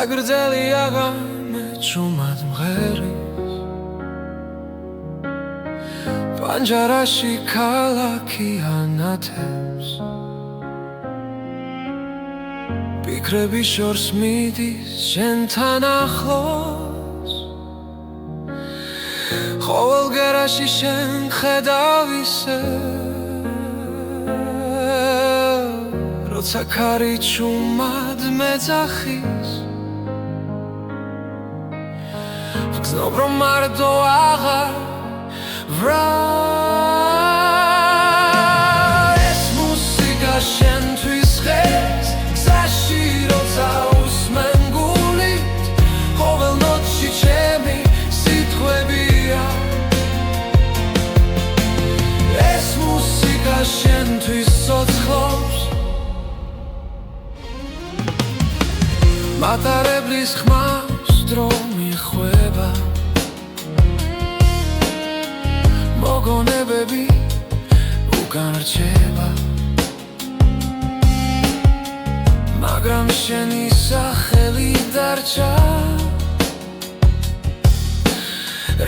აგრძელი აღამე ჭუმად მღერის პანჯარაში ქალაქი ანათებს ფიქრები შორს მიდის შენთან ახლოს ყოველ გერაში შენ ხედავ ისე როცა ქარი ჭუმად მეძახის ვგზნობ რომ მარტო აღარ ვრა ეს მუსიკა შენთვის ხეს გზაში როცა უსმენ გულით ყოველ ნოტში ჩემი სიტყვებია ეს მუსიკა შენთვის ცოცხლობს მატარებლის ხმავს დრო მიხვება მოგონებები უკან რჩება მაგრამ შენი სახელი დარჩა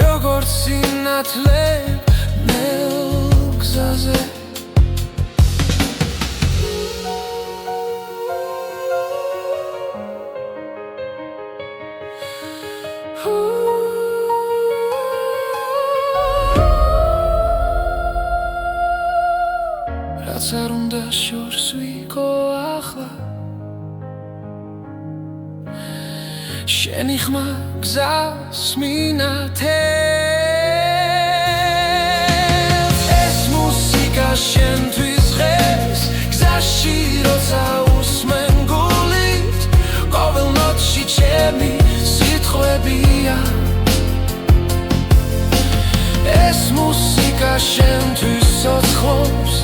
როგორც სინათლე ნელ გზაზე რაც არ უნდა შორს ვიყო ახლა შენი ხმა გზას მინათებს ეს მუსიკა შენთვის ხეს გზაში როცა უსმენ გულით ყოველ ნოტში ჩემი სიტყვებია ეს მუსიკა შენთვის ცოცხლობს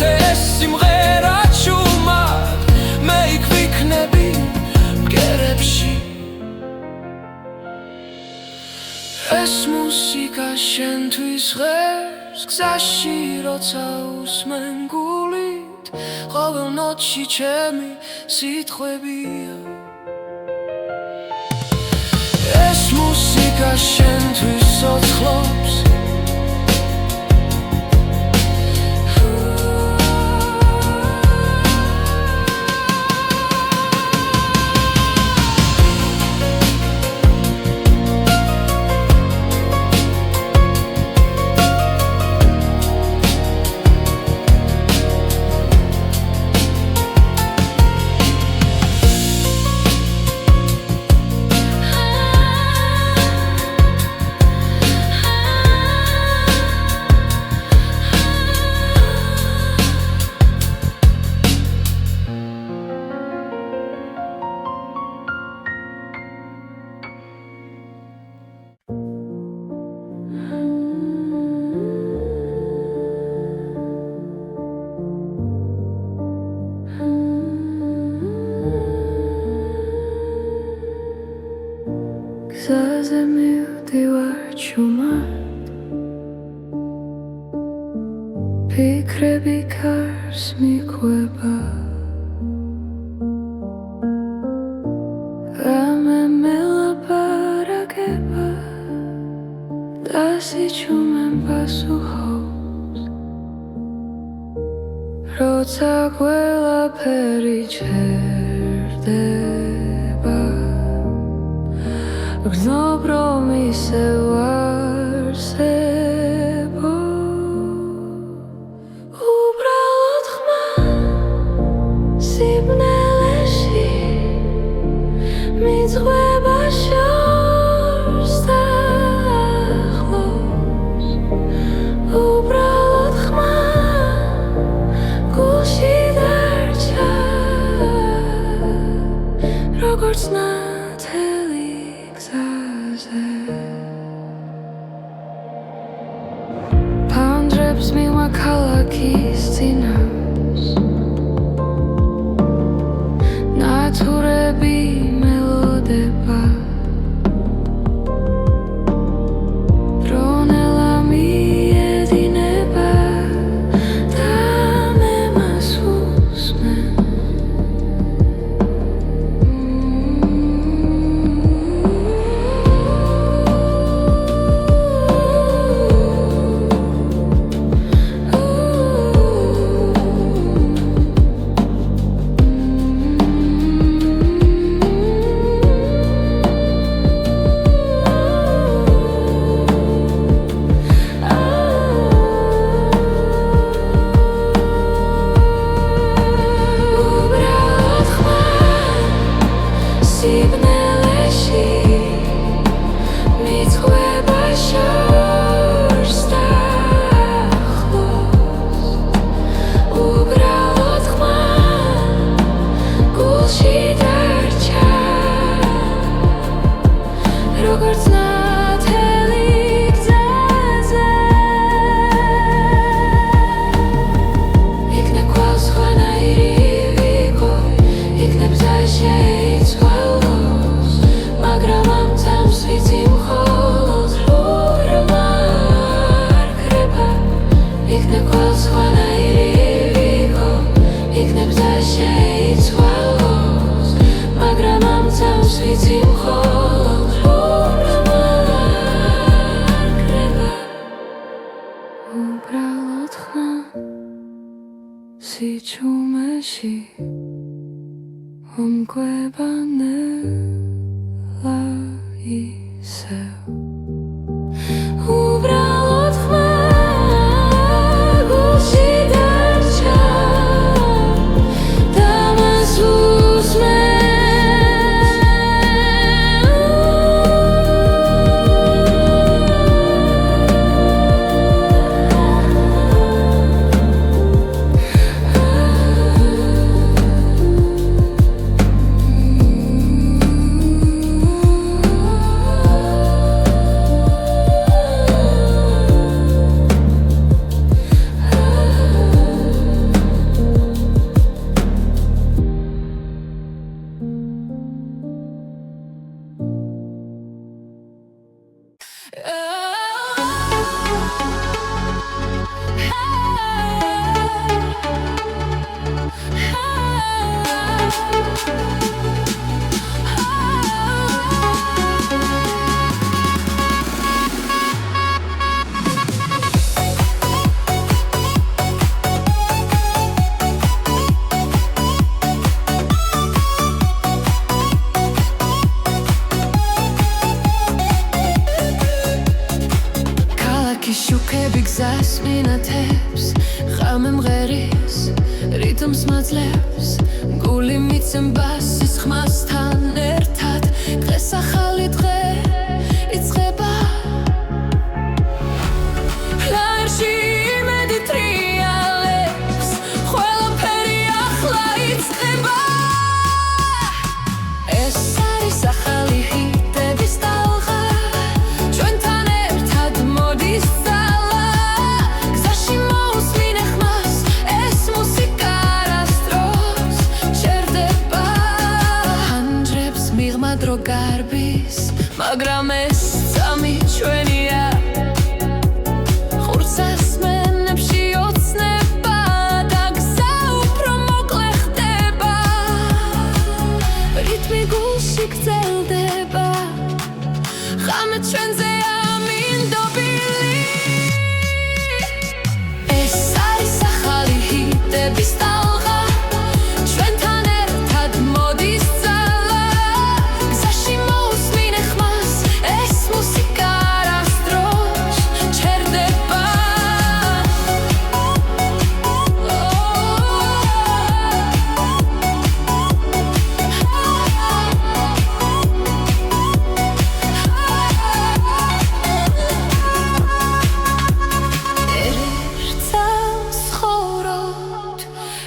ეს სიმღერა ჭუმად მე იქ ვიქნები მგერებში ეს მუსიკა შენთვის ღერს გზაში როცა უსმენ გულით ყოველ ნოტში ჩემი სიტყვებია ეს მუსიკა შენთვის ცოცხლობს გზაზე მივდივარ ჭუმად ფიქრები ქარს მიყვება რამე მელაპარაკება და სიჩუმენ პასუხობს როცა ყველაფერი ჩერდება ვგზნობ რომ ისევ არსებო უბრალოდ ხმა სიბნელეში მიძღვება შორს და ახლოს უბრალოდ ხმა გულში დარჩა როგორც ნათელი Pandreps mīma ქალაქის წინავს ნათურები მელოდება სიჩუმეში ომკვება ნელა ისევ უბრალოდ ხმა გულში დარჩა და მას უსმენ შუქები გზას მინათებს ღამე მღერის რიტმს მაძლევს გული მიცემბას სისხმასთან ერთად დღეს ახალი დღე იწყება ფლაერში იმედი ტრიალებს ყველაფერი ახლა იწყება ეს არის ახალი ჰიტების ტალღა ჩვენთან ერთად მოდის დრო გარბის მაგრამ ეს წამი ჩვენია ხურცას მენებში ოცნება და გზა უფრო მოკლე ხდება რიტმი გულში გრძელდება ღამე ჩვენზეა მინდობილი ეს არის ახალი ჰიტების ტალღა ჩვენთან ერთად მოდის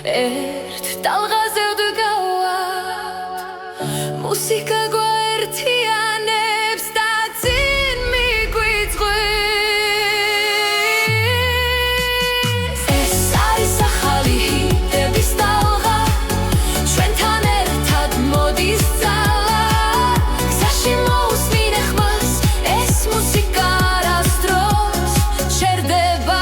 ერთ ტალღაზე ვდგავართ მუსიკა გვაერთიანებს და წინ მიგვიწვევს ეს არის ახალი ჰიტების ტალღა ჩვენთან ერთად მოდის ძალა გზაში მოусმინე ხმას ეს მუსიკა არასდროს ჩერდება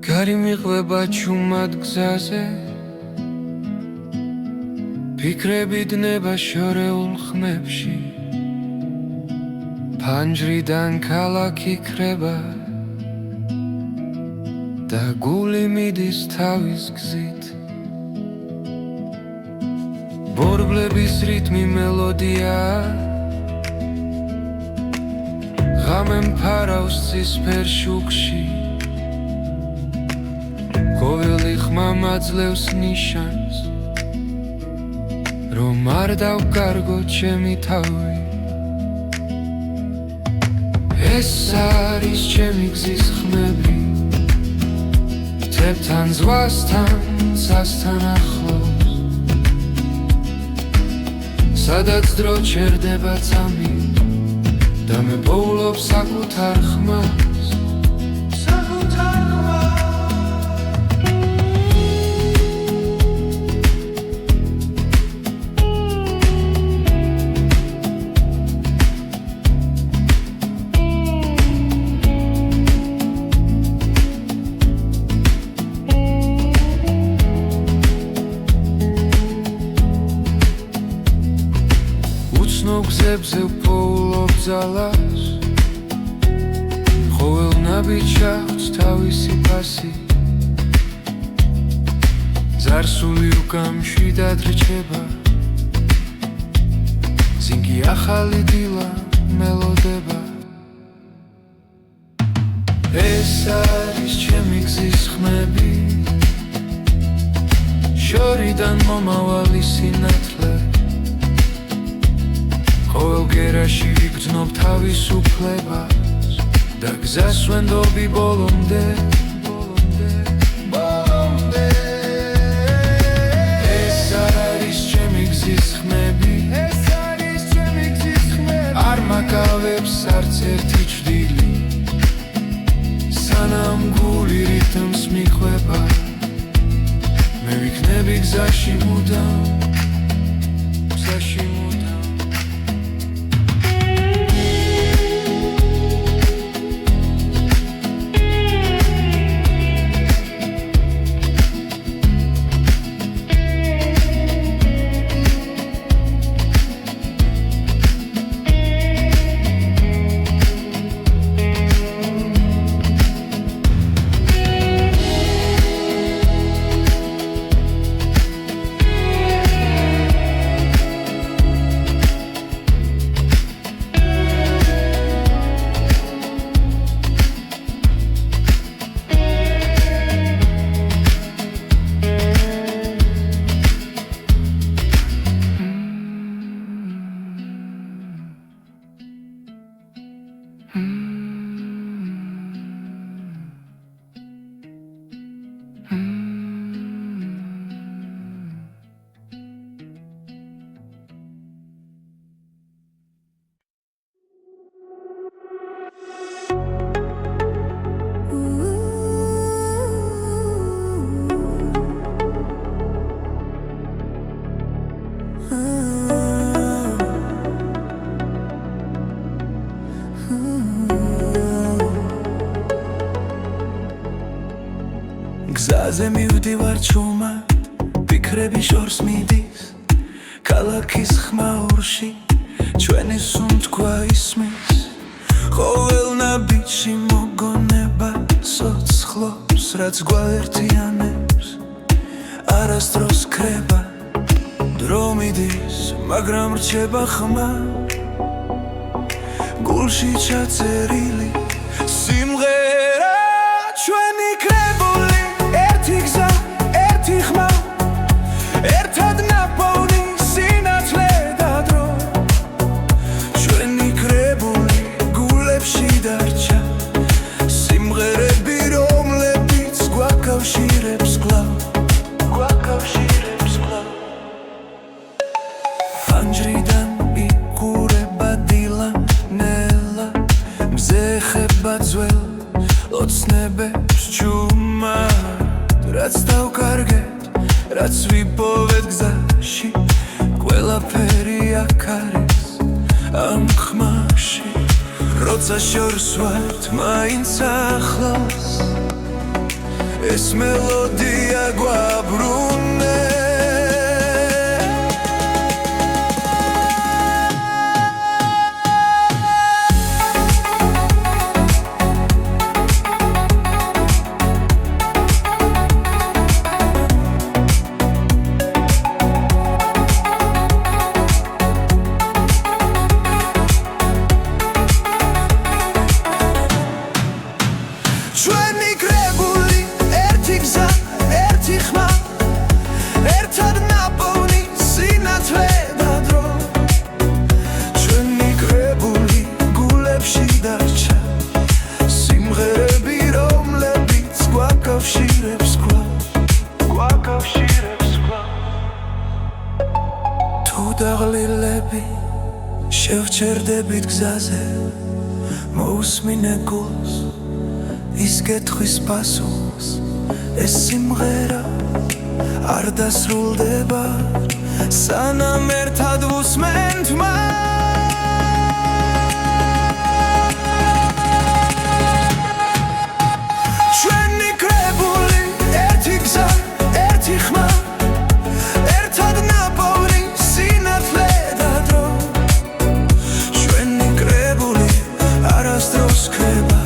გარი მიყვება ჩუმად გზაზე ფიქრები დნება შორეულ ხმებში ფანჯრიდან ქალაქი ქრება და გული მიდის თავის გზით ბორბლების რიტმი მელოდია ღამე მფარავს ცისფერ შუქში ყოველი ხმა მაძლევს ნიშანს რომ არ დავკარგო ჩემი თავი ეს არის ჩემი გზის ხმები მიწებთან ზღვასთან სასთან ახლოს სადაც დრო ჩერდება წამი და მე პოულობ საკუთარ ხმას გზებზე ვპოულობ ძალას ყოველ ნაბიჯს აქვს თავისი ფასი ზარსული უკამში დადრჩება ზინგი ახალი დილა მელოდება ეს არის ჩემი გზის ხმები შორიდან მომავალი სინათლე ყოველ გერაში ვიგრძნობ თავისუფლებას და გზას ვენდობი ბოლომდე ეს არის ჩემი გზის ხმები არ მაკავებს არც ერთი ჭრილი სანამ გული რითმს მიხვება მე ვიქნები გზაში მუდამ გზაზე მივდივარ ჩუმად, ფიქრები შორს მიდის ქალაქის ხმაურში, ჩვენი სუნთქვა ისმის ყოველ ნაბიჯში მოგონება სოცხლობს, რაც გვაერთიანებს არასდროს ქრება დრო მიდის, მაგრამ რჩება ხმა გულში ჩაწერილი სიმღერა ჩვენი კრებული ერთი გზა, ერთი ხმა ერთად ნაპოვნი სინათლე და დრო ჩვენი კრებული გულებში დარჩა სიმღერები რომლებიც გვაკავშირებს კვლავ ფანჯრიდან იყურება დილა ნელა მზე ხება ძველ ოცნებებს ჩუმად რაც დავკარგეთ, რაც ვიპოვეთ გზაში ყველაფერი აქ არის ამ ხმაში როცა შორს ვართ მაინც ახლოს ეს მელოდია გვაბრუნებს ჩვენი კრებული ერთი გზა, ერთი ხმა ჭრდებით გზაზე მოусმინე გულს ის კითხვის პასუხს ეს სიმღერა არ დასრულდება სანამ ერთად ვუსმენთ ჩვენი კრებული ერთი გზა ერთი ხმა ერთად ნაპოვნი სინათლე და დრო ჩვენი კრებული არასდროს ქრება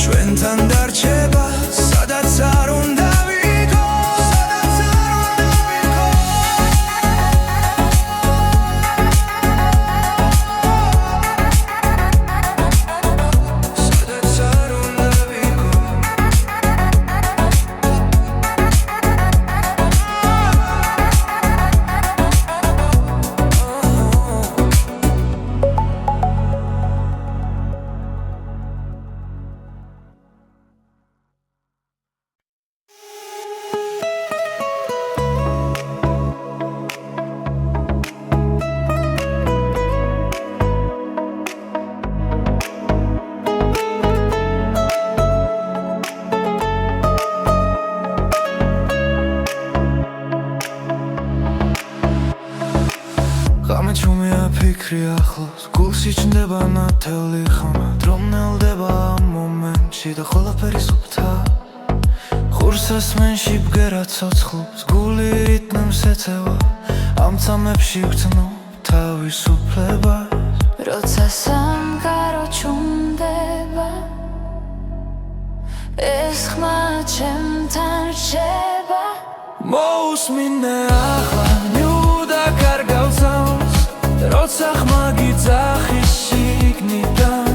ჩვენთან დარჩება სადაც არ უნდა ვიქო სადაც არ უნდა ვიქო ღამე ჩუმია ფიქრი ახლოს გულში ჩნდება ნათელი ხმა დრო მნელდება ამ მომენტში და ყველაფერი სუფთა ხურს ასმენში ბგერა ცოცხლობს გული რიტმს ეწევა ამ წამებში ვგრძნობ თავისუფლებას როცა სამყარო ჩუმდება ეს ხმა ჩემთან რჩება მოусმინე ახლა ნიუდა კარგავსავს როცა ხმა გიძახის შიგნიდან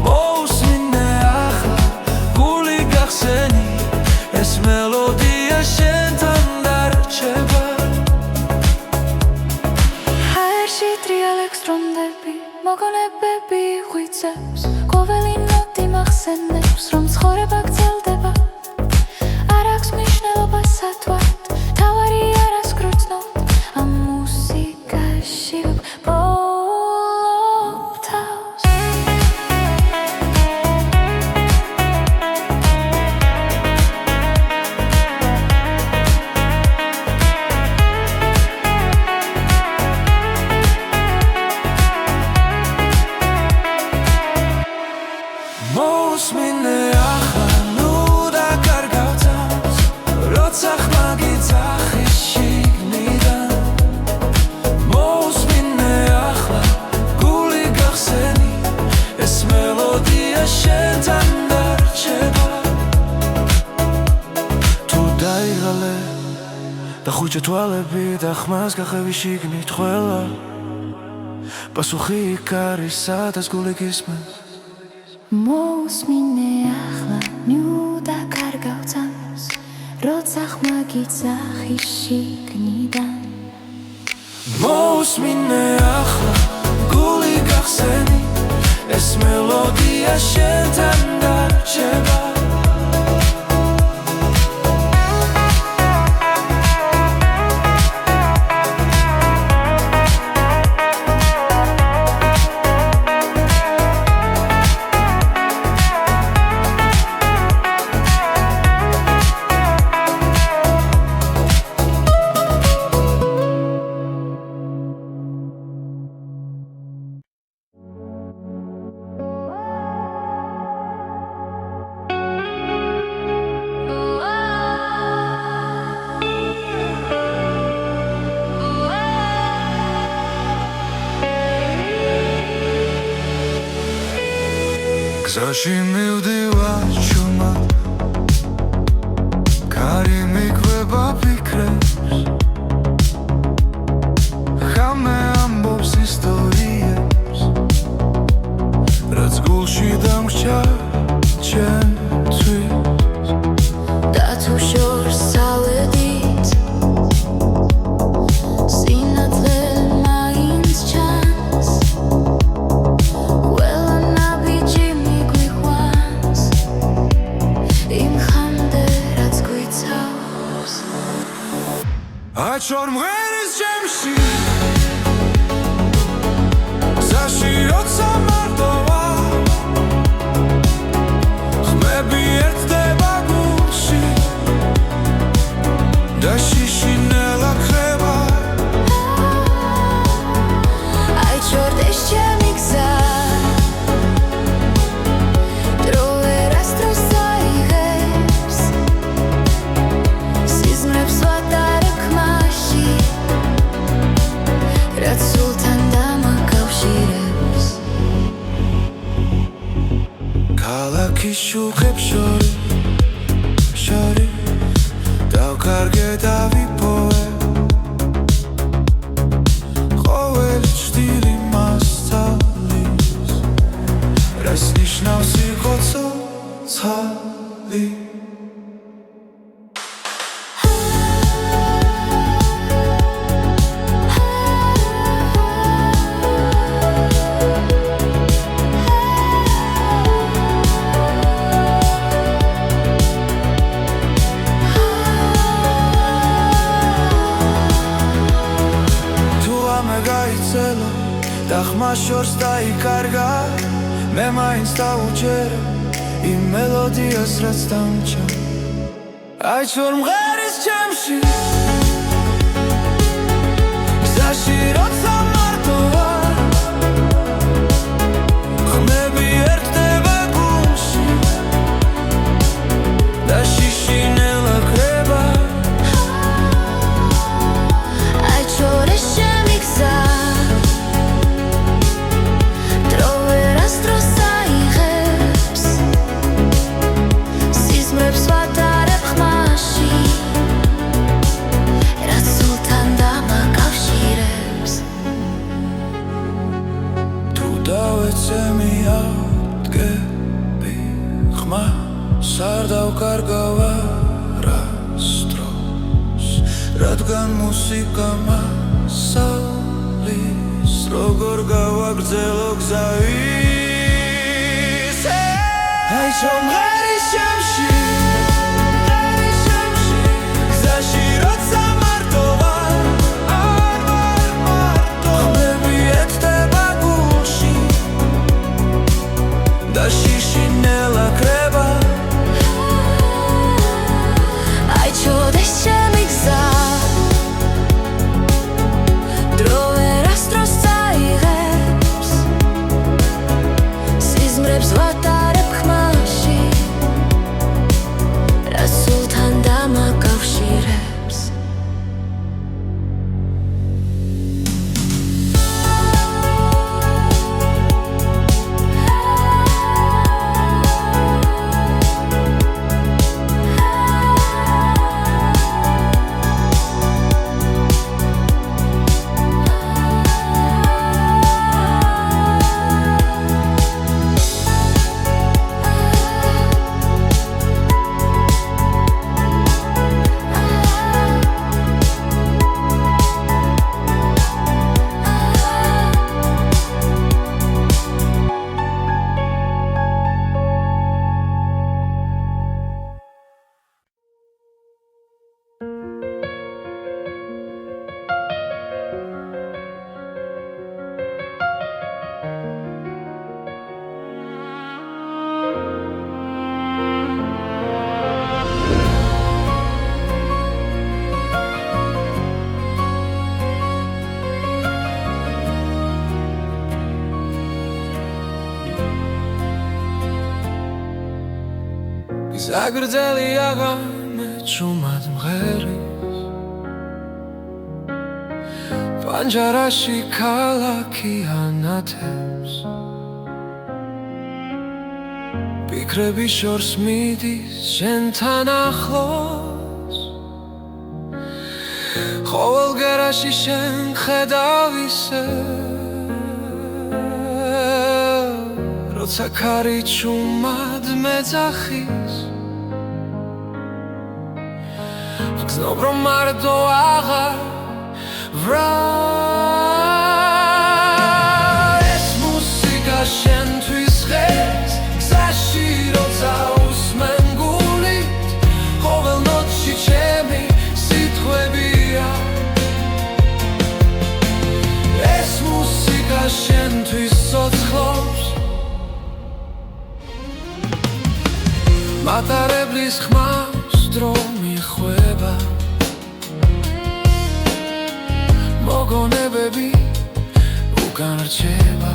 მოусმინე ახლა გული გახსენი ეს მელოდია შენთან დარჩება ჰაერში ტრიალებს დრონდები მოგონებები ღვიძლებს ყოველი ნოტი მახსენებს რომ ცხოვრება გრძელდება არ აქვს მნიშვნელობა სათვალთ თავარი არას გრძნობ ამ მუსიკაში ვბოლობ თავს მოусმინე ახლა ნუდა კარგავსავს როცა ხმა გიძახის შიგნიდან მოусმინე ახლა გული გახსენი ეს მელოდია შენთან დარჩება თუ დაიღალე და ხუჭა თვალები და ხმას გახევი შიგნით ყველა პასუხი იქ არის სადაც გული გისმენს მოусმინე ახლა ნიუდა კარგავსავს როცა ხმა გიძახის შიგნიდან მოусმინე ახლა გული გახსენი ეს მელოდია შენთან დარჩება გზაში მივდივარ ჩუმად კარი მიკვება ფიქრებს ხამე ამბობს ისტორიებს რაც გულში დამრჩა ჩემთვის და თუ შორს წავედით სინათლე მაინც ჩანს ყველა ნაბიჯი მიგვიყვანს იმ ხამდე რაც გვიცავს აჩორ მღერის ჩემში ქალაქის შუქებს შორის დავკარგე და ვიპოვე ყოველი ჭდილი მასწავლის რას ნიშნავს იყო ცოცხალი და ხმა შორს დაიკარგა მე მაინც დავუჯერე იმ მელოდიას რაც დამჭა აი ჩორ მღერის ჩემში გზაში როცა მარტო ვარ ხმები ერთდება გულში და შიშინელა კრება აი ჩორ ეს ჩემი გზა არ დავკარგავ არასდროს რადგან მუსიკა მასალის როგორ გავაგრძელო გზავის აი ჩომღერის ჩემში გზაში როცა მარტო ვარ ხმები ერთდება გულში და შიშინელა კრება ზაგრძელი აღამე ჩუმად მღერის პანჯარაში ქალაქი ანათებს ფიქრები შორს მიდის შენთან ახლოს ყოველ გერაში შენ ხედავ ისე როცა ქარი ჩუმად მეძახის გზნობ რომ მარტო აღარ ვრალ ეს მუსიკა შენთვის ხეს გზაში როცა უსმენ გულით ყოველ ნოტში ჩემი სიტყვებია ეს მუსიკა შენთვის ცოცხლობს მატარებლის ხმას დრო მიხვება მოგონებები უკან რჩება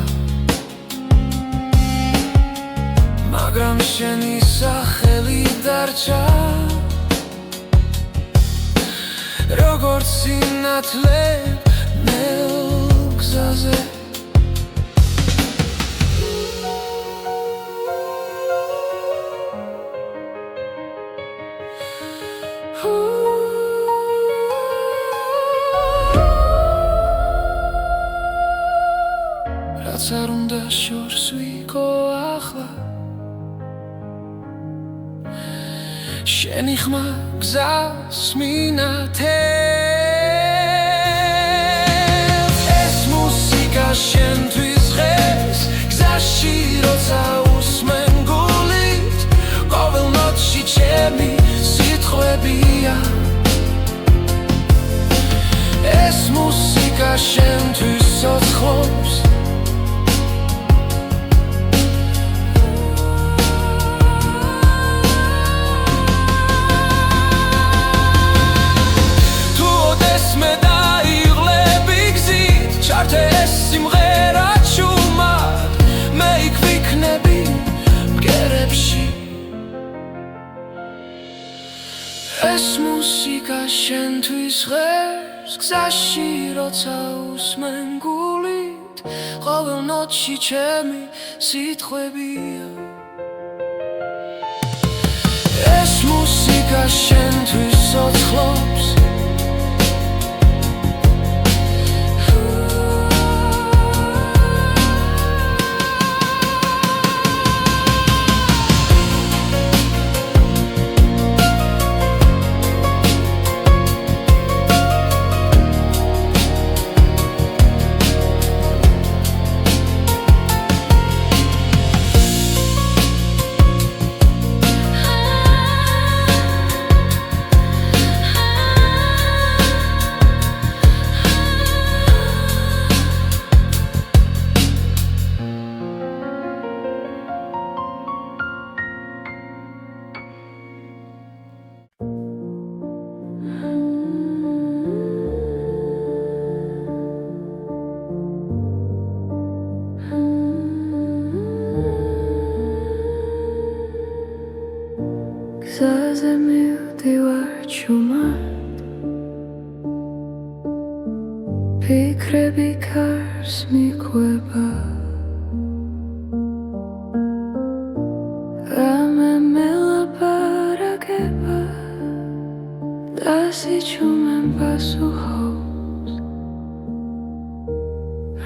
მაგრამ შენი სახელი დარჩა როგორც სინათლე ნელ გზაზე. შორს ვიყო ახლა შენი ხმა გზას მინათებს ეს მუსიკა შენთვის ღეს გზაში როცა უსმენ გულით ყოველ ნოტში ჩემი სიტყვებია ეს მუსიკა შენთვის ცოცხლობს ჩართე ეს სიმღერა ჩუმად მე იქ ვიქნები ბგერებში ეს მუსიკა შენთვის ღერს გზაში როცა უსმენ გულით ყოველ ნოტში ჩემი სიტყვებია ეს მუსიკა შენთვის ცოცხლობს გზაზე მივდივარ ჩუმად ფიქრები კარს მიყვება რამე მელაპარაკება და სიჩუმემ პასუხობს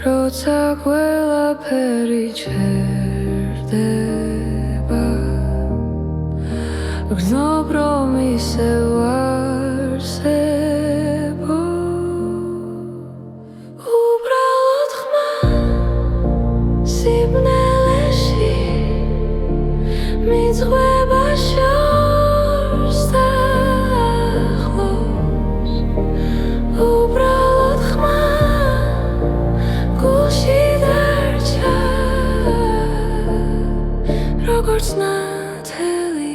როცა ყველაფერი ჩერდება გრძნობ რომ ისევ არსებო უბრალოდ ხმა სიბნელეში მიძღვება შორს და ახლოს უბრალოდ ხმა გულში დარჩა როგორც ნათელი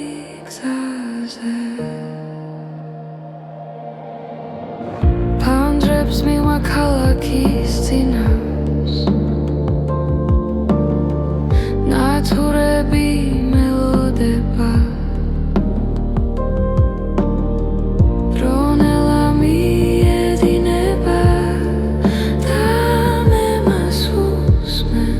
ფანჯრებს მივა ქალაქის წინავს ნათურები მელოდება დრონელა მიედინება და მე მას უსმენ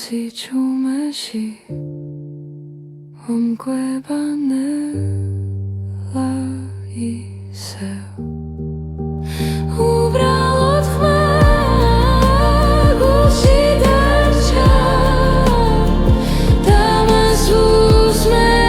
სიჩუმეში მომგვებანელა ისევ უბრალოდ ხმა გულში დარჩა და მას უსმენ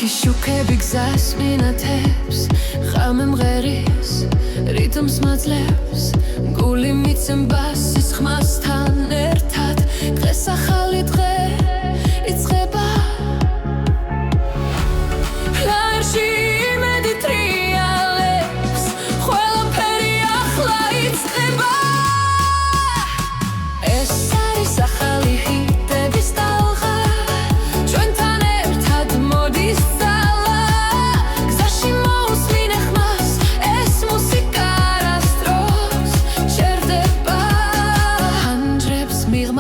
შუქები გზას მინათებს ხამე მღერის რიტმს მაძლევს გული მიცემბას ის ხმასთან ერთად დღეს ახალი დღე იწყება ჰაერში იმედი ტრიალებს ყველაფერი ახლა იწყება ეს არის ახალი ჰიტების ტალღა ჩვენთან ერთად მოდის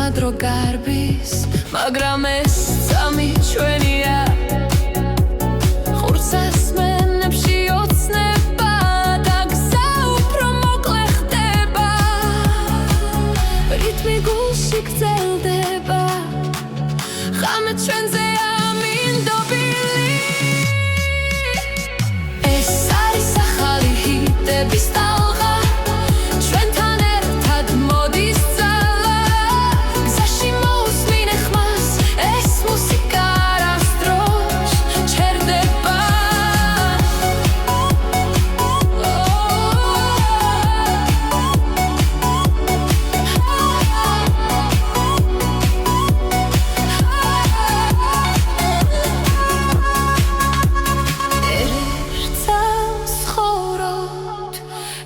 დრო გარბის მაგრამ ეს წამი ჩვენია ხურს ასმენებში ოცნება და გზა უფრო მოკლე ხდება რიტმი გულში გრძელდება ხამე ჩვენზე ამინდობილი ეს არის ახალი ჰიტების ტალღა ჩვენთან ერთად მოდის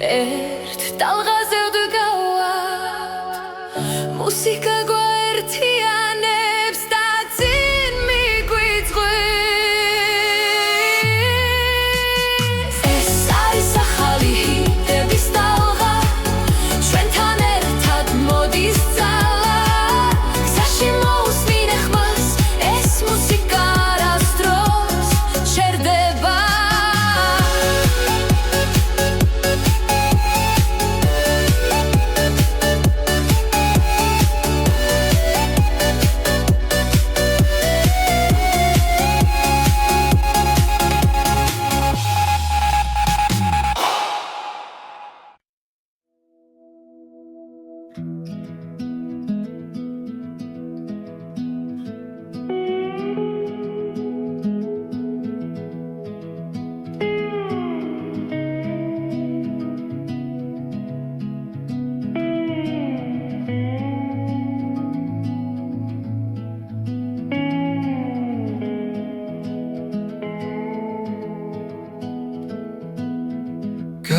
ერთ ტალღაზე ვდგავართ მუსიკა გვაერთიანებს და წინ მიგვიწვევს ეს არის ახალი ჰიტების ტალღა ჩვენთან ერთად მოდის ძალა გზაში მოусმინე ხმას ეს მუსიკა არასდროს ჩერდება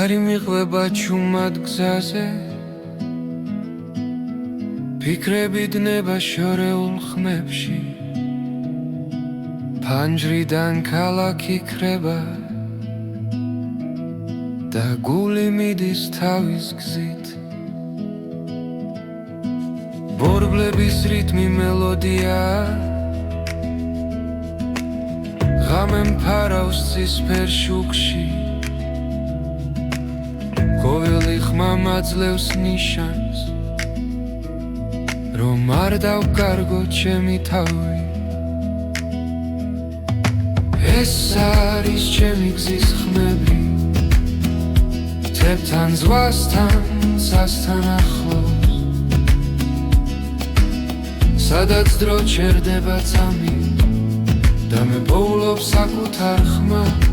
გარი მიყვება ჩუმად გზაზე ფიქრები დნება შორეულ ხმებში ფანჯრიდან ქალაქი ქრება და გული მიდის თავის გზით ბორბლების რიტმი მელოდია ღამე მფარავს ცისფერ შუქში ყოველი ხმა მაძლევს ნიშანს რომ არ დავკარგო ჩემი თავი ეს არის ჩემი გზის ხმები თებთან ზღვასთან სასთან ახლოს სადაც დრო ჩერდება წამი და მე პოულობ საკუთარ ხმას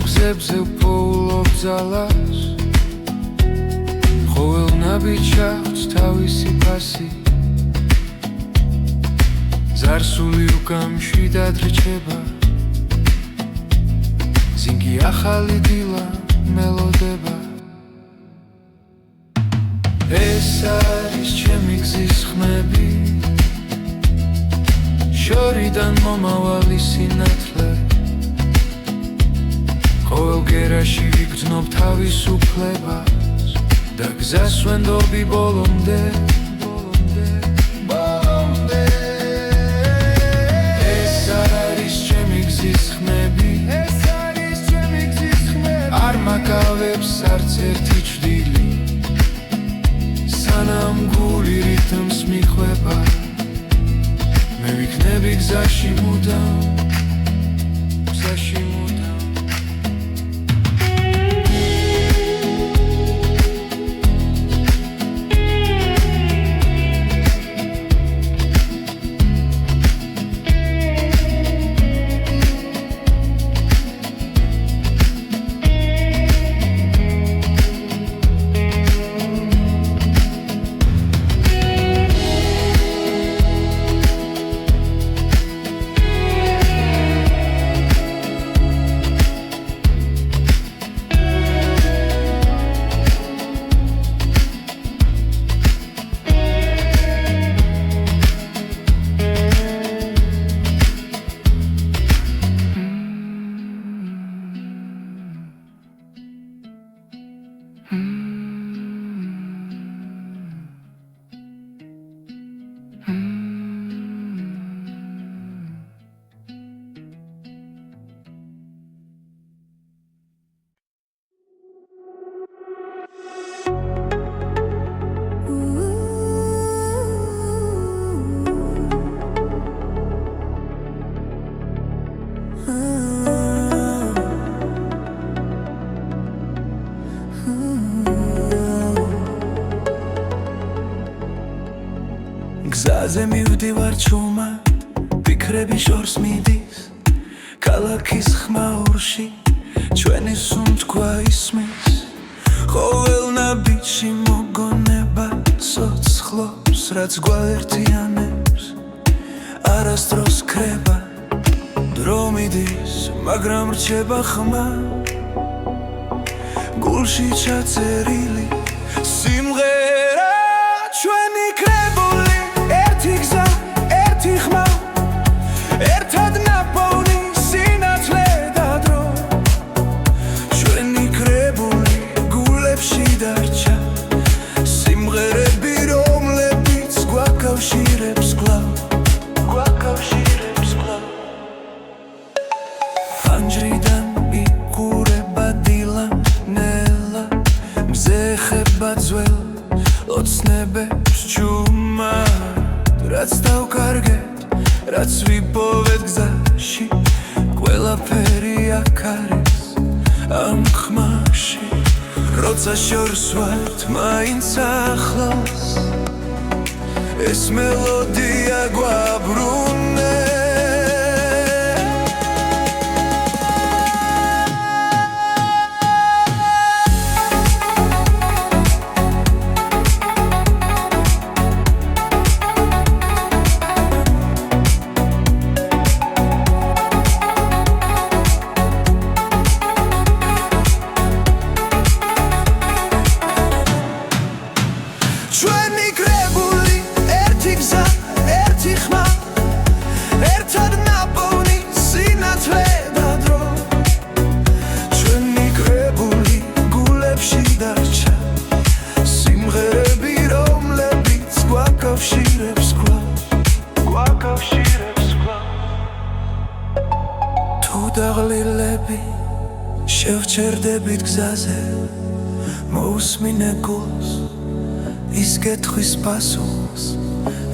გზებზე ვპოულობ ძალას ყოველ ნაბიჯს აქვს თავისი ფასი ზარსული უგამში დადრჩება ზინგი ახალი დილა მელოდება ეს არის ჩემი გზის ხმები შორიდან მომავალი სინათლე ყოველ გერაში ვიგრძნობ თავისუფლებას და გზას ვენდობი ბოლომდე ეს არის ჩემი გზის ხმები არ მაკავებს არც ერთი ჭრილი სანამ გული რითმს მიხვება მე ვიქნები გზაში მუდამ გზაზე მივდივარ ჩუმად ფიქრები შორს მიდის ქალაქის ხმაურში ჩვენი სუნთქვა ისმის ყოველ ნაბიჯში მოგონება სოცხლობს რაც გვაერთიანებს არასდროს ქრება დრო მიდის მაგრამ რჩება ხმა გულში ჩაწერილი სიმღერა ჩვენი კრებული ერთი გზა, ერთი ხმა ერთად ნაპოვნი სინათლე და დრო ჩვენი კრებული გულებში დარჩა სიმღერები რომლებიც გვაკავშირებს კვლავ ფანჯრიდან იყურება დილა ნელა მზე ხება ძველ ოცნებებს ჩუმად რაც დავკარგეთ, რაც ვიპოვეთ გზაში ყველაფერი აქ არის ამ ხმაში როცა შორს ვართ მაინც ახლოს ეს მელოდია გვაბრუნებს ჩვენი კრებული ერთი გზა, ერთი ხმა დაღლილები შევჩერდებით გზაზე მოусმინე გულს ის კითხვის პასუხს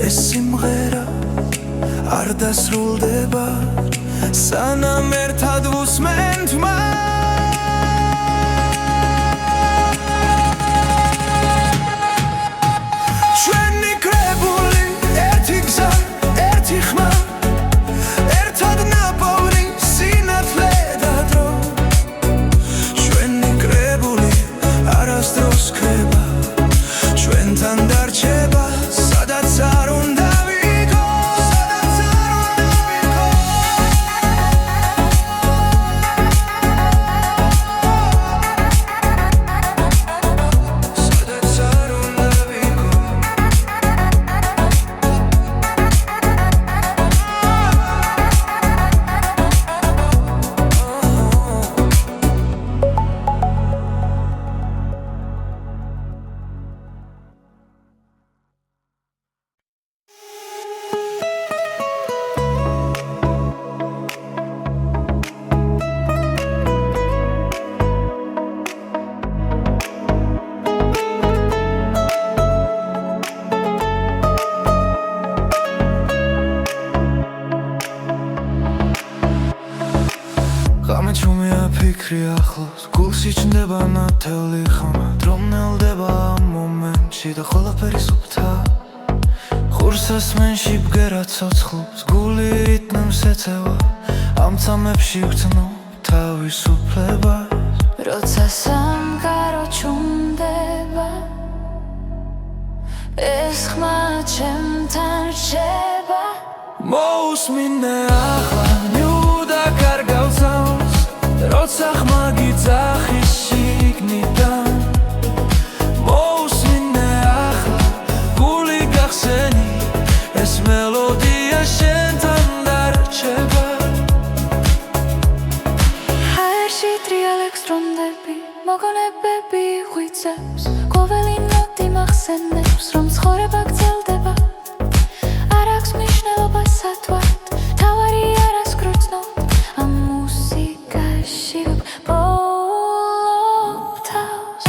ეს სიმღერა არ დასრულდება სანამ ერთად ვუსმენთ ჩვენი კრებული ერთი გზა ერთი ხმა ერთად ნაპოვნი სინათლე და დრო ჩვენი კრებული არასდროს ქრება ჩვენთან დარჩება სადაც არ უნდა ვიყო სადაც არ უნდა ვიყო სადაც არ უნდა ვიყო გამეჩუმია ფიქრი ახლოს გულში ჩნდება ნათელი ხმა დრომნელდება ამ მომენტში და ყველაფერი სუფთა ხურსასმენში ბგერა ცოცხლობს გული რიტმს ეწევა ამ წამებში ვგრძნო თავისუფლებას როცა სამყარო ჩუმდება ეს ხმა ჩემთან რჩება მოусმინე ახლა ნიუდა კარგავცავს როცა ხმა გიძახის შიგნიდან მოусმინე ახლა გული გახსენი ეს მელოდია შენთან დარჩება ჰაერში ტრიალებს დრომდები მოგონებები ღვიძლებს ყოველი ნოტი მახსენებს რომ ცხოვრება გრძელდება არ აქვს მნიშვნელობა სათვალთ თავარი არას გრძნობ ამ მუსიკაში ვბოლობ თავს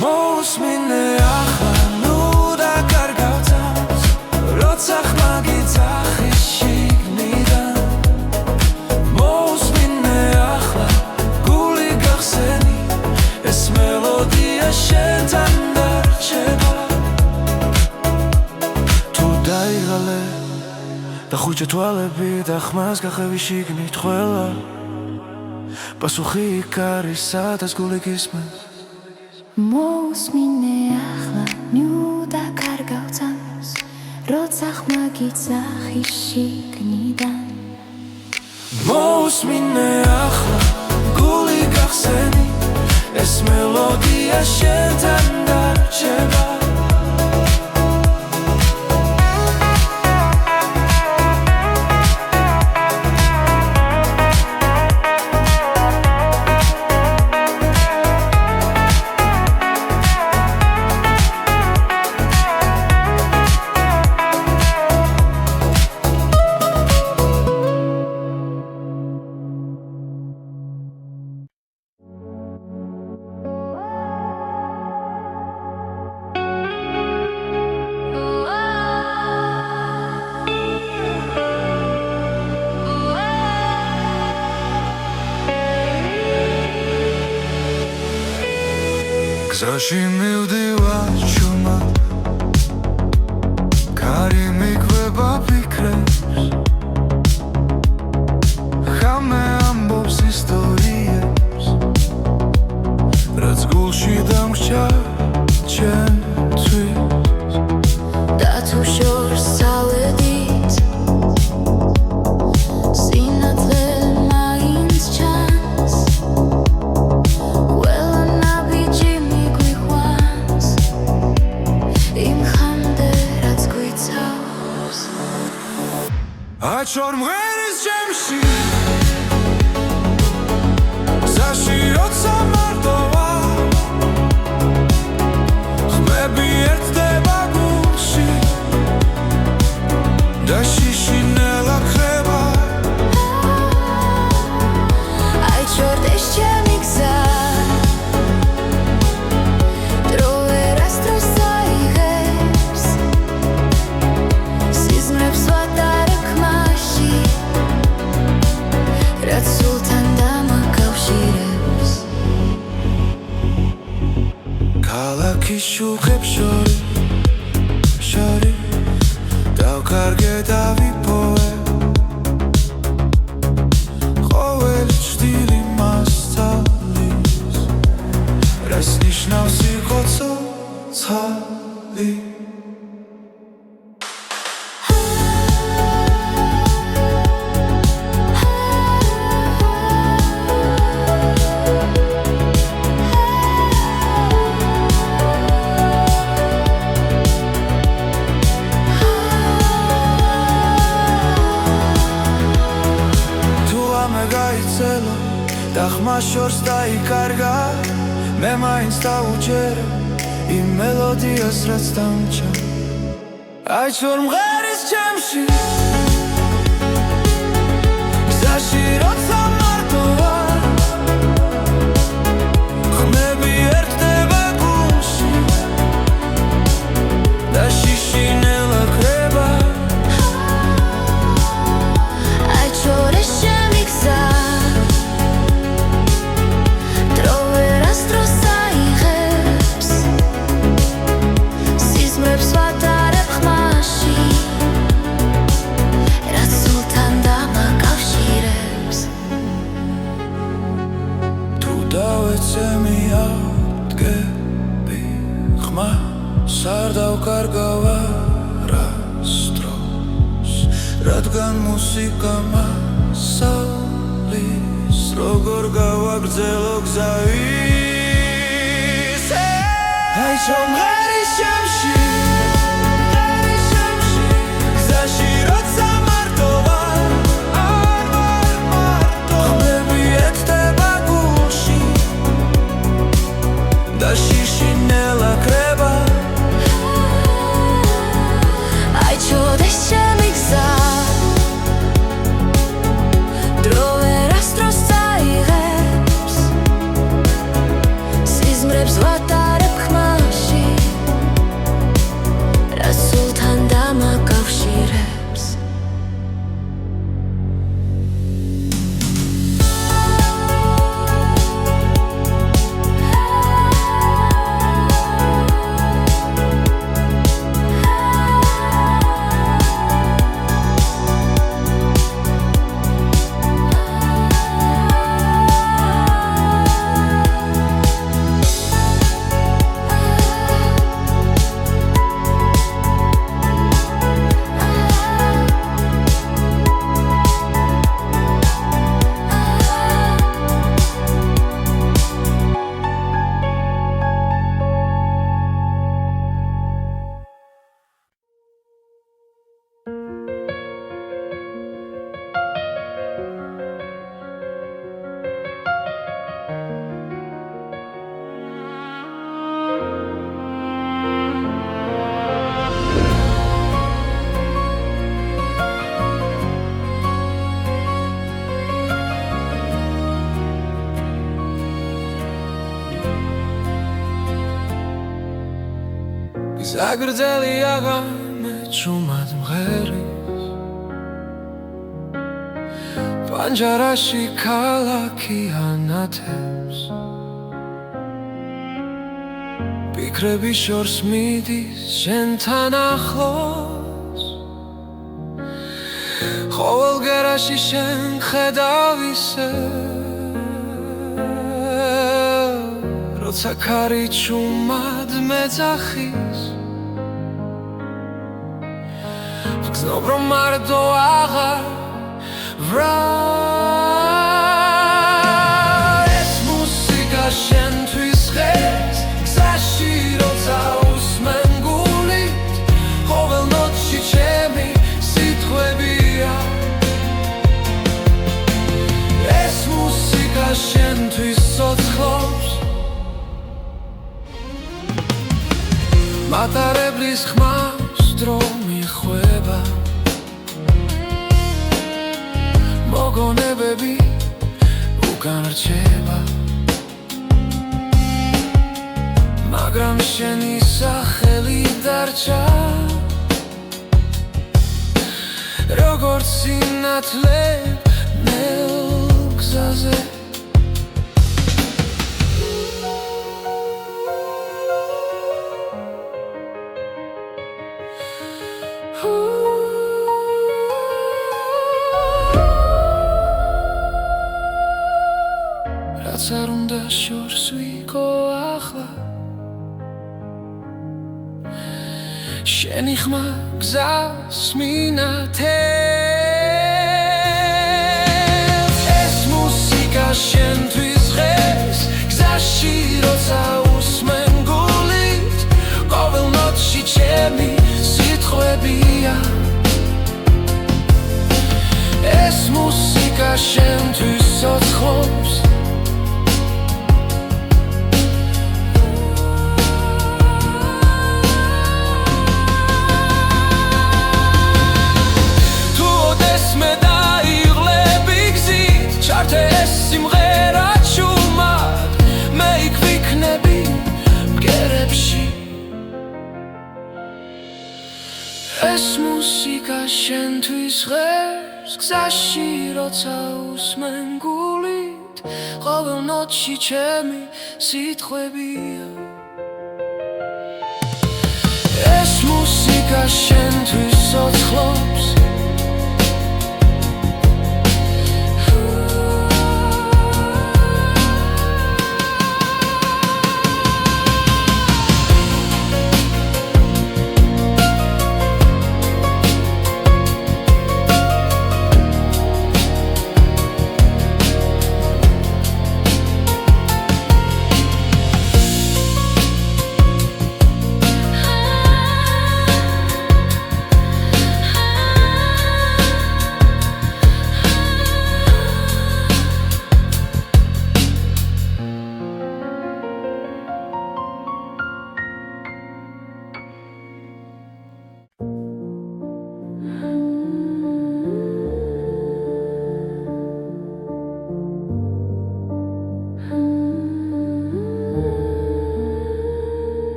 მოусმინე ახლა ნუდა კარგავცავს როცა ხმა გიძახის შიგნიდან მოусმინე ახლა გული გახსენი ეს მელოდია შენთან დარჩება თუ დაიღალე და ხუჭე თვალები და ხმას გახევი შიგნით ყველა პასუხი იქ არის სადაც გული გისმენს მოусმინე ახლა ნიუდა კარგავცავს როცა ხმა გიძახის შიგნიდან მოусმინე ახლა გული გახსენი ეს მელოდია შენთან დარჩება გზაში მივდივარ ჩუმად კარი მიგვება ფიქრებს ხამე ამბობს ისტორიებს რაც გულში დამრჩა ჩემთვის და თუ შორს წავედით სინათლე მაინც ჩანს ყველა ნაბიჯი მიგვიყვანს იმ ხამდე რაც გვიცავს აჩორ მღერის ჩემში გზაში როცა მარტოა ხმები ერთდება გულში და შიში ნელა ხრება აიჩორდეს ჩემი გზა დრო ვერასდროს აიღებს სიზმრებს ვატარებ ხმაში რაც სულთან დამაკავშირებს ქალაქის შუქებს შორი დავკარგე და ვიპოვე ყოველი ჭრილი მასწავლის რას ნიშნავს იყო ცოცხალი და ხმა შორს დაიკარგა მე მაინც დავუჯერე იმ მელოდიას რაც დამჭა აიჩორ მღერის ჩემში გზაში როცა მარტოა ხმები ერთდება გულში და შიში ნელა ხრება აიჩორეს ჩემი გზა არ დავკარგავ არასდროს რადგან მუსიკა მასალის როგორ გავაგრძელო გზა ისე აიჩორ მღერის ჩემში გზაში როცა მარტოა ხმები ერთდება გულში და შიში ნელა ხრება აიჩორდეს ჩემი გზა დრო ვერასდროს აიღებს სიზმრებს ვატარებ ხმაში რაც სულთან დამაკავშირებს გზაგრძელი აღამე ჭუმად მღერის პანჯარაში ქალაქი ანათებს ფიქრები შორს მიდის შენთან ახლოს ყოველ გერაში შენ ხედავ ისე როცა ქარი ჭუმად მეძახის ვგზნობ რომ მარტო აღარ ეს მუსიკა შენთვის ხეს გზაში როცა უსმენ გულით ყოველ ნოტში ჩემი სიტყვებია შენი სახელი დარჩა როგორც სინათლე ნელ გზაზე რაც არ უნდა შორს ვიყო ახლა შენი ხმა გზას მინათებს ეს მუსიკა შენთვის ღეს გზაში როცა უსმენ გულით ყოველ ნოტში ჩემი სიტყვებია ეს მუსიკა შენთვის ცოცხლობს ეს სიმღერა ჩუმად მე იქ ვიქნები მგერებში ეს მუსიკა შენთვის ღერს გზაში როცა უსმენ გულით ყოველ ნოტში ჩემი სიტყვებია ეს მუსიკა შენთვის ცოცხლობს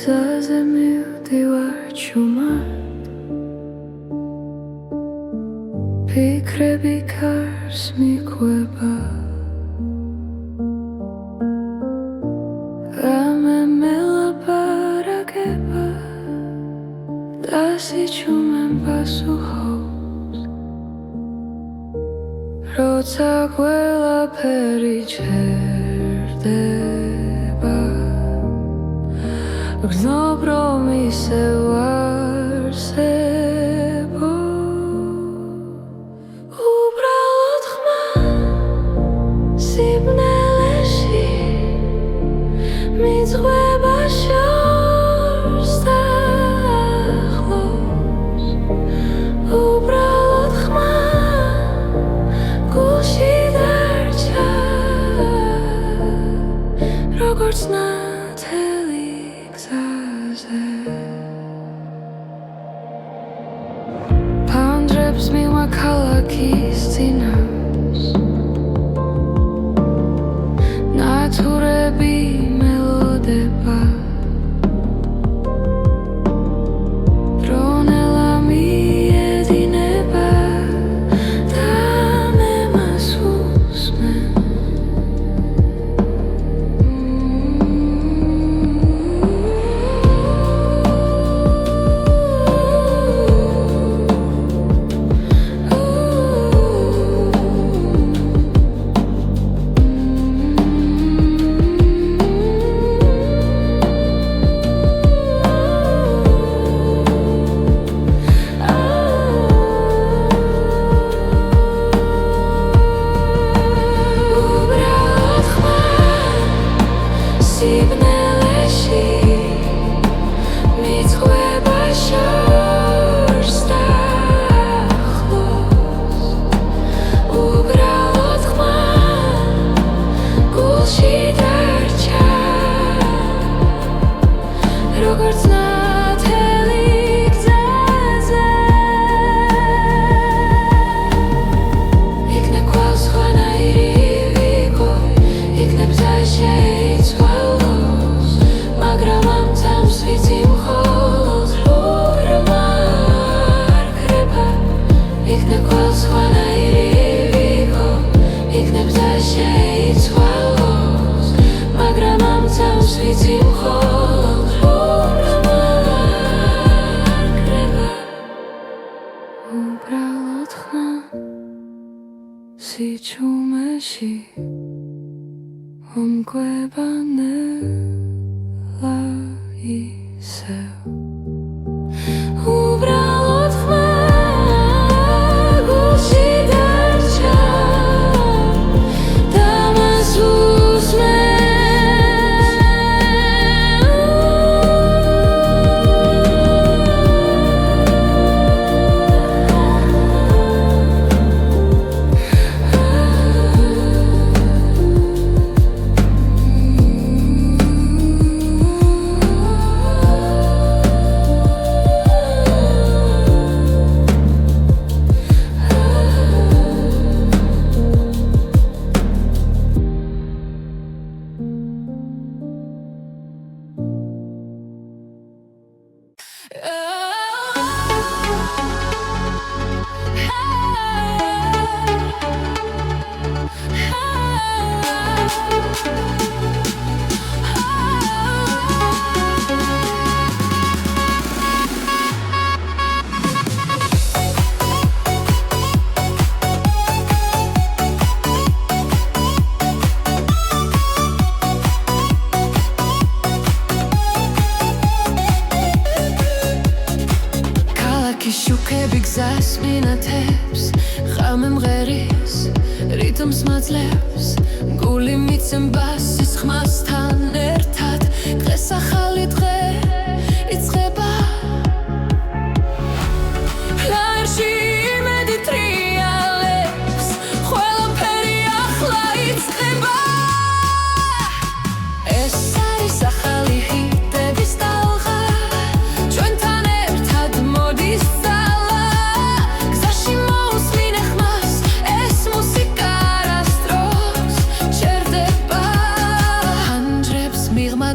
გზაზე მივდივარ ჩუმად ფიქრები კარს მიყვება რამე მელაპარაკება და სიჩუმემ პასუხობს როცა ყველაფერი ჩერდება გრძნობ რომ ისევ არსებო უბრალოდ ხმა სიბნელეში მიძღვება შორს დაახლოს უბრალოდ ხმა გულში დარჩა როგორც ნათელი ფანჯრებს მივა ქალაქის წინავს ნათურები მელოდება დრონელა მიედინება და მე მას უსმენ იქნებ ყველ სხვანაირი ვიყო, იქნებ და შეიცვალოს, მაგრამ ამ წამს ვიცი მხოლოდ უბრალოდ ხმა სიჩუმეში ომკვება ნელა ისევ უბრალოდ ხმა გულში დარჩა და მას უსმენ შუქები გზას მინათებს ხამე მღერის რიტმს მაძლევს გული მიცემბას ის ხმასთან ერთად დღეს ახალი დღე იწყება ფლაერში იმედი ტრიალებს ყველაფერი ახლა იწყება ეს არის ახალი ჰიტების ტალღა ჩვენთან ერთად მოდის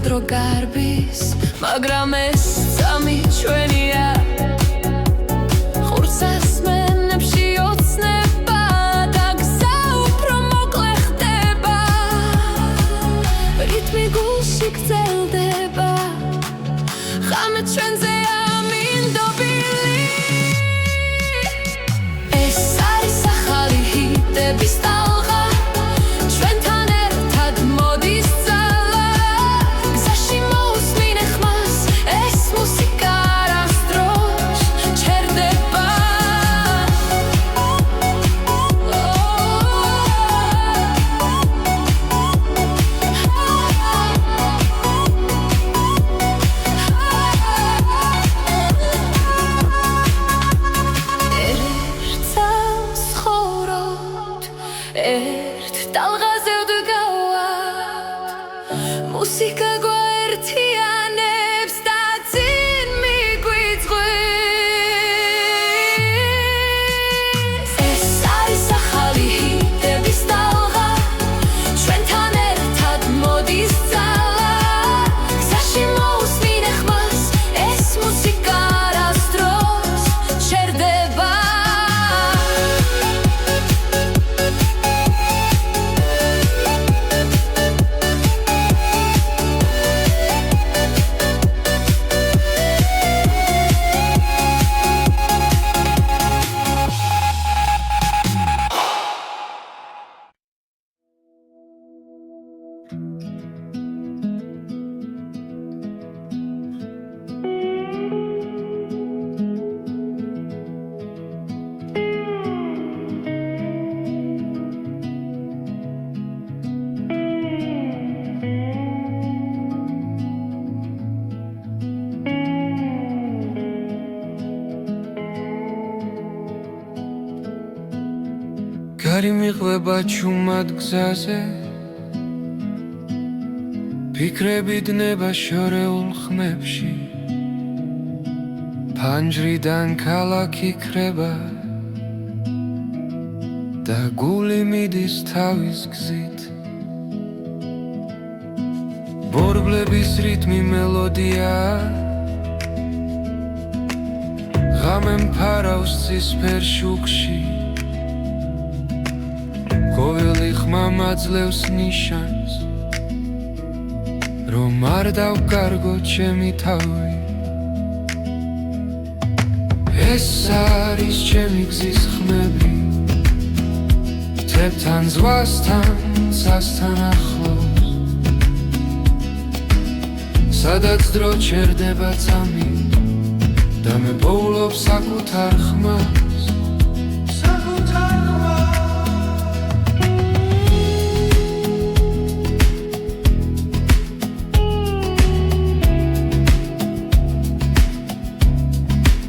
დრო გარბის, მაგრამ ეს წამი ჩვენია ხურს ასმენებში ოცნება და გზა უფრო მოკლე ხდება რიტმი გულში გრძელდება ხამე ჩვენზე ამინდობილი ეს არის ახალი ჰიტების ტალღა ჩვენთან ერთად მოდის ერთ ტალღაზე ვდგავართ მუსიკა გვაერთიანებს და წინ მიგვიწვევს ეს არის ახალი ჰიტების ტალღა ჩვენთან ერთად მოდის ძალა გზაში მოусმინე ხმას ეს მუსიკა არასდროს ჩერდება გარი მიყვება ჩუმად გზაზე ფიქრები დნება შორეულ ხმებში ფანჯრიდან ქალაქი ქრება და გული მიდის თავის გზით ბორბლების რიტმი მელოდია გამემფარავს ცისფერ შუქში ყოველი ხმა მაძლევს ნიშანს რომ არ დავკარგო ჩემი თავი ეს არის ჩემი გზის ხმები თებთან ზღვასთან სასთან ახლოს სადაც დრო ჩერდება წამი და მე პოულობ საკუთარ ხმა